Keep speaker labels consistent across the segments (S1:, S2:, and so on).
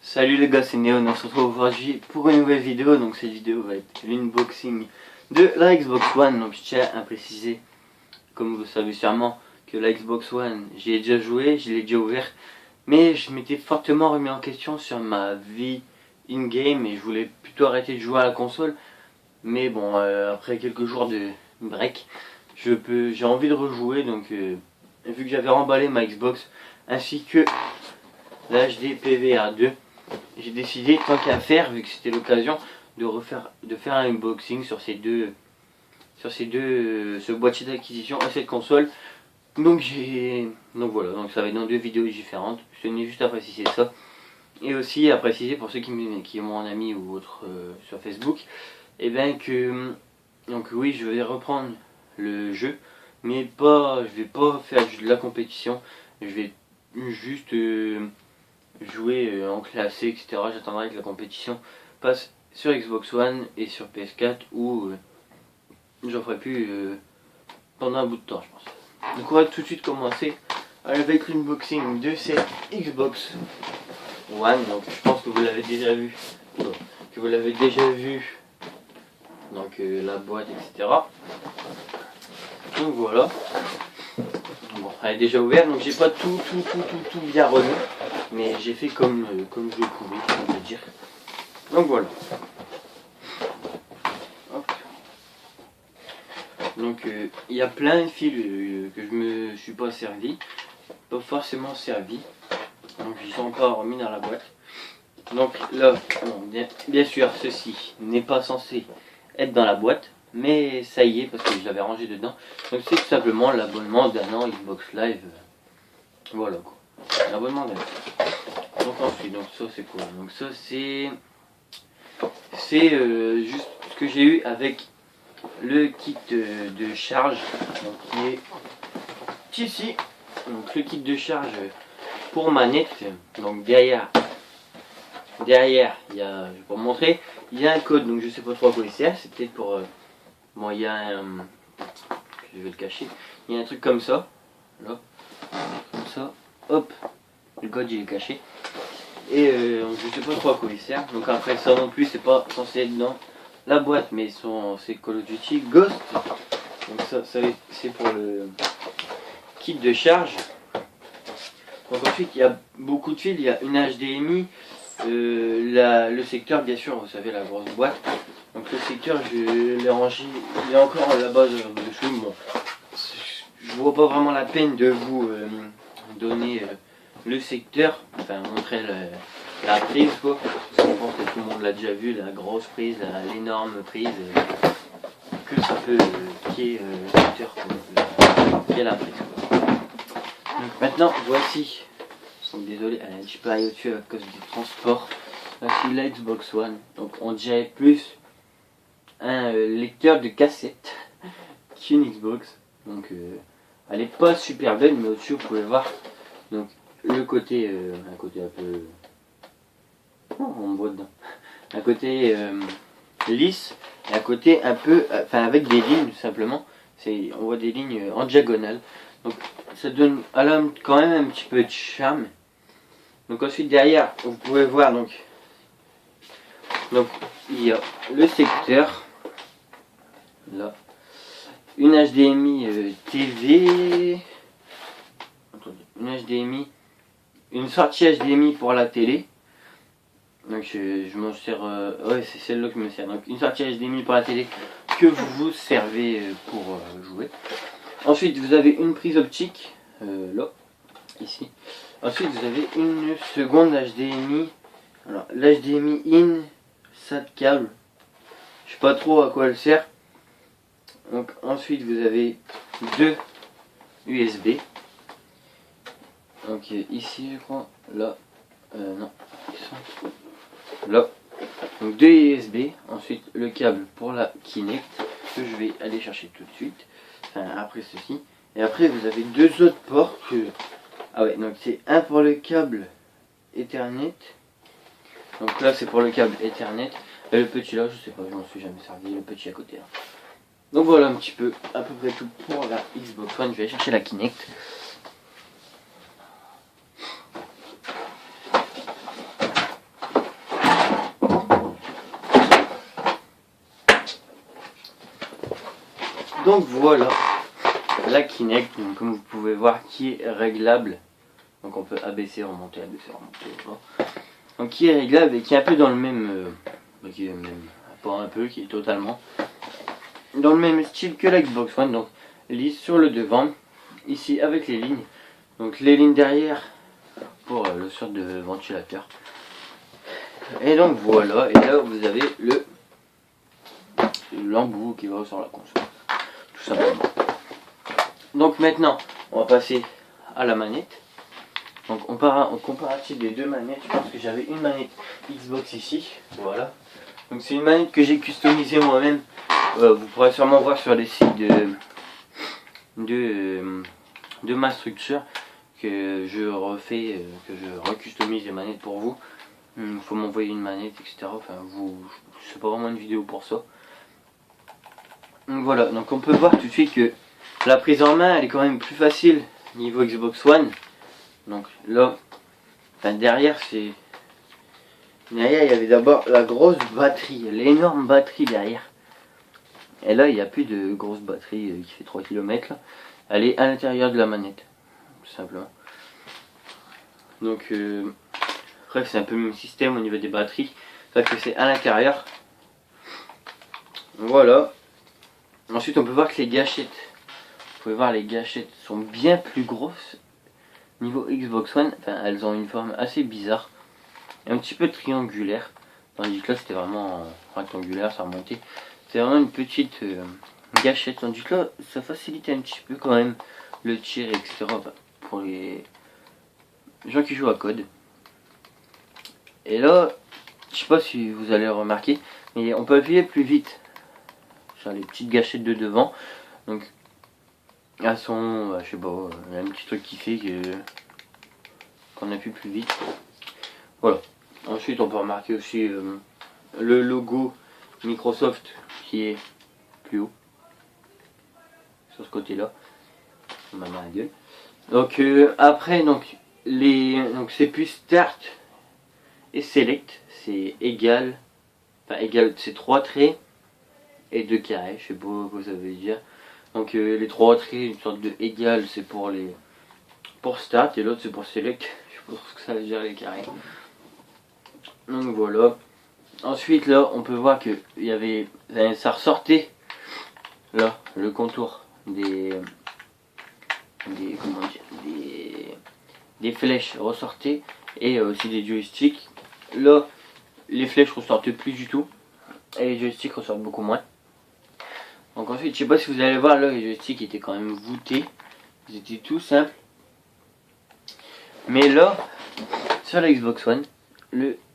S1: Salut les gars, c'est Néon, on se retrouve aujourd'hui pour une nouvelle vidéo. Donc cette vidéo va être l'unboxing de la Xbox One. Donc je tiens à préciser, comme vous le savez sûrement, que la Xbox One, j'y ai déjà joué, je l'ai déjà ouvert, mais je m'étais fortement remis en question sur ma vie in-game et je voulais plutôt arrêter de jouer à la console. Mais bon, après quelques jours de break, j'ai envie de rejouer. Donc vu que j'avais remballé ma Xbox ainsi que la HD PVR 2, j'ai décidé, tant qu'à faire, vu que c'était l'occasion, de faire un unboxing sur ce boîtier d'acquisition et cette console. Donc voilà, donc ça va être dans deux vidéos différentes. Je tenais juste à préciser ça. Et aussi à préciser pour ceux qui m'ont un ami ou autre sur Facebook, et bien que donc oui, je vais reprendre le jeu, mais je vais pas faire de la compétition. Je vais juste jouer en classé, etc. J'attendrai que la compétition passe sur Xbox One et sur PS4 où j'en ferai plus pendant un bout de temps, je pense. Donc on va tout de suite commencer avec l'unboxing de cette Xbox One. Donc je pense que vous l'avez déjà vu, donc la boîte, etc. Donc voilà. Bon, elle est déjà ouverte, donc j'ai pas tout bien remis, mais j'ai fait comme je pouvais, on va dire. Donc voilà. Hop. Donc il y a plein de fils que je me suis pas servi, pas forcément servi. Donc ils sont encore remis dans la boîte. Donc là, bon, bien sûr, ceci n'est pas censé être dans la boîte, mais ça y est parce que je l'avais rangé dedans. Donc c'est tout simplement l'abonnement d'un an Xbox Live. Voilà quoi. L'abonnement d'un an. Donc ensuite, donc ça c'est quoi? Donc ça c'est juste ce que j'ai eu avec le kit de charge, donc qui est ici. Donc le kit de charge pour manette. Donc derrière il y a, je vais vous montrer, il y a un code, donc je sais pas trop à quoi il sert. C'est peut-être pour bon, il y a un, je vais le cacher, il y a un truc comme ça, là, comme ça, hop, le code il est caché. Et je sais pas trop à quoi il sert. Donc après ça non plus, c'est pas censé être dans la boîte, mais c'est Call of Duty Ghost. Donc ça c'est pour le kit de charge. Donc ensuite il y a beaucoup de fils, il y a une HDMI, le secteur, bien sûr, vous savez, la grosse boîte. Donc le secteur, je l'ai rangé, il est encore à la base dessous. Bon, je vois pas vraiment la peine de vous donner le secteur, enfin montrer la prise quoi. Parce que je pense que tout le monde l'a déjà vu, la grosse prise, l'énorme prise que ça peut, qui est le secteur, qui est la prise quoi. Donc maintenant, voici. Donc désolé, elle est un petit peu aille au-dessus à cause du transport. Voici la Xbox One. Donc on dirait plus un lecteur de cassette qu'une Xbox. Donc elle est pas super belle, mais au-dessus vous pouvez voir. Donc le côté, un côté un peu, oh, on voit dedans. Un côté lisse et un côté un peu, enfin avec des lignes tout simplement. On voit des lignes en diagonale. Donc ça donne à l'homme quand même un petit peu de charme. Donc ensuite derrière vous pouvez voir donc il y a le secteur là, une HDMI TV, attendez, une sortie HDMI pour la télé. Donc je m'en sers, ouais c'est celle-là que je me sers. Donc une sortie HDMI pour la télé que vous vous servez pour jouer. Ensuite vous avez une prise optique là, ici. Ensuite vous avez une seconde HDMI. Alors l'HDMI in, ça de câble. Je sais pas trop à quoi elle sert. Donc ensuite vous avez deux USB. Donc ici je crois, là, non, ils sont là. Donc deux USB. Ensuite le câble pour la Kinect que je vais aller chercher tout de suite. Enfin après ceci. Et après vous avez deux autres ports que... Ah ouais, donc c'est un pour le câble Ethernet. Donc là c'est pour le câble Ethernet. Et le petit là, je sais pas, je m'en suis jamais servi, le petit à côté là. Donc voilà un petit peu, à peu près tout pour la Xbox One. Je vais aller chercher la Kinect. Donc voilà la Kinect, donc, comme vous pouvez voir, qui est réglable. Donc on peut abaisser, remonter, voilà. Donc qui est réglable et qui est un peu dans le même, qui est même pas un peu, qui est totalement dans le même style que la Xbox One. Donc lisse sur le devant, ici avec les lignes. Donc les lignes derrière pour le sort de ventilateur. Et donc voilà, et là vous avez l'embout qui va sur la console, tout simplement. Donc maintenant, on va passer à la manette. Donc en comparatif des deux manettes, je pense que j'avais une manette Xbox ici, voilà. Donc c'est une manette que j'ai customisée moi-même. Vous pourrez sûrement voir sur les sites de ma structure que je refais, que je recustomise les manettes pour vous. Il faut m'envoyer une manette, etc. Enfin, c'est pas vraiment une vidéo pour ça. Donc voilà, donc on peut voir tout de suite que la prise en main elle est quand même plus facile niveau Xbox One. Donc là, enfin derrière c'est... Derrière il y avait d'abord la grosse batterie, l'énorme batterie derrière. Et là il n'y a plus de grosse batterie qui fait 3 km là. Elle est à l'intérieur de la manette, tout simplement. Donc après c'est un peu le même système au niveau des batteries, sauf que c'est à l'intérieur. Voilà. Ensuite on peut voir que les gâchettes, vous pouvez voir les gâchettes sont bien plus grosses. Niveau Xbox One, enfin elles ont une forme assez bizarre, un petit peu triangulaire, tandis que là c'était vraiment rectangulaire, ça remontait. C'est vraiment une petite gâchette, tandis que là ça facilite un petit peu quand même le tir, etc. Enfin, pour les gens qui jouent à code. Et là, je sais pas si vous allez remarquer, mais on peut appuyer plus vite sur les petites gâchettes de devant. Donc elles sont, je sais pas, il y a un petit truc qui fait qu'on appuie plus vite. Voilà. Ensuite on peut remarquer aussi le logo Microsoft qui est plus haut sur ce côté là. On m'a mis la gueule. Donc après donc c'est plus Start et Select, c'est égal, enfin égal, c'est 3 traits et 2 carrés, je sais pas quoi ça veut dire. Donc les 3 traits, une sorte de égal, c'est pour Start et l'autre c'est pour Select, je sais pas ce que ça veut dire les carrés. Donc voilà. Ensuite là on peut voir que il y avait, ça ressortait là le contour comment dire, des flèches ressortaient et aussi des joysticks. Là les flèches ressortent plus du tout et les joysticks ressortent beaucoup moins. Donc ensuite je sais pas si vous allez voir là, les joysticks étaient quand même voûtés, ils étaient tout simples. Mais là sur la Xbox One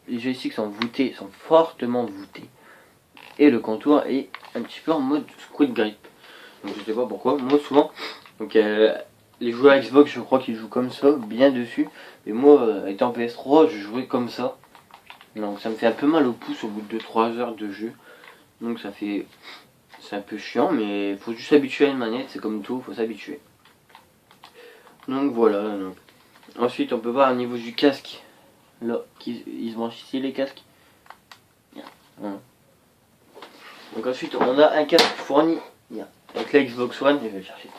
S1: les joysticks sont voûtés, sont fortement voûtés. Et le contour est un petit peu en mode squid grip. Donc je sais pas pourquoi, moi souvent, donc les joueurs Xbox je crois qu'ils jouent comme ça, bien dessus. Et moi étant PS3 je jouais comme ça. Donc ça me fait un peu mal au pouce au bout de 2-3 heures de jeu. Donc c'est un peu chiant, mais il faut juste s'habituer à une manette, c'est comme tout, il faut s'habituer. Donc voilà. Donc. Ensuite on peut voir au niveau du casque. Là, ils se branchent ici les casques. Voilà. Donc ensuite on a un casque fourni avec la Xbox One, je vais le chercher.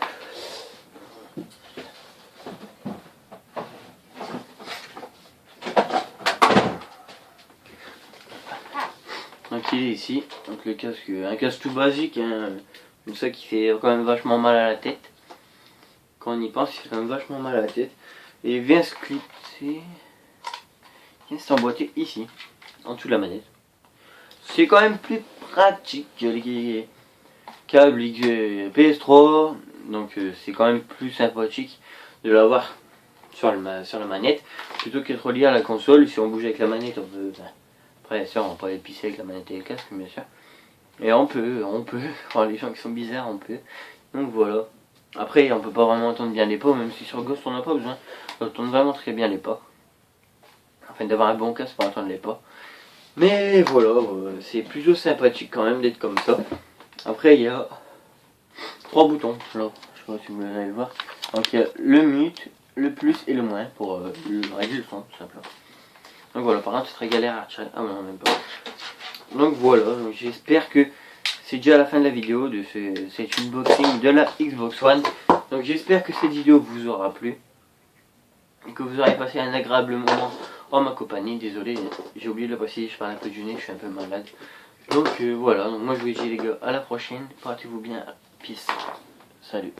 S1: Donc il est ici, donc le casque, un casque tout basique, hein, comme ça qui fait quand même vachement mal à la tête. Quand on y pense, il fait quand même vachement mal à la tête. Et il vient se clipser, il vient s'emboîter ici, en dessous de la manette. C'est quand même plus pratique que les câbles PS3, donc c'est quand même plus sympathique de l'avoir sur la manette plutôt qu'être relié à la console. Si on bouge avec la manette, on peut. Après, sûr, on va pas aller pisser avec la manette et le casque, bien sûr. Et on peut. Enfin, les gens qui sont bizarres, on peut. Donc voilà. Après, on peut pas vraiment entendre bien les pas, même si sur Ghost on n'a pas besoin. On entend vraiment très bien les pas. Enfin, d'avoir un bon casque pour entendre les pas. Mais voilà, c'est plutôt sympathique quand même d'être comme ça. Après, il y a 3 boutons. Là, je sais pas si vous allez le voir. Donc, il y a le mute, le plus et le moins pour régler le son, tout simplement. Donc voilà, par contre, c'est très galère à retirer. Ah non, même pas. Donc voilà, j'espère que c'est déjà la fin de la vidéo de cet unboxing de la Xbox One. Donc j'espère que cette vidéo vous aura plu et que vous aurez passé un agréable moment en ma compagnie. Désolé, j'ai oublié de le passer, je parle un peu du nez, je suis un peu malade. Donc voilà, donc moi je vous dis les gars, à la prochaine, portez-vous bien, peace, salut.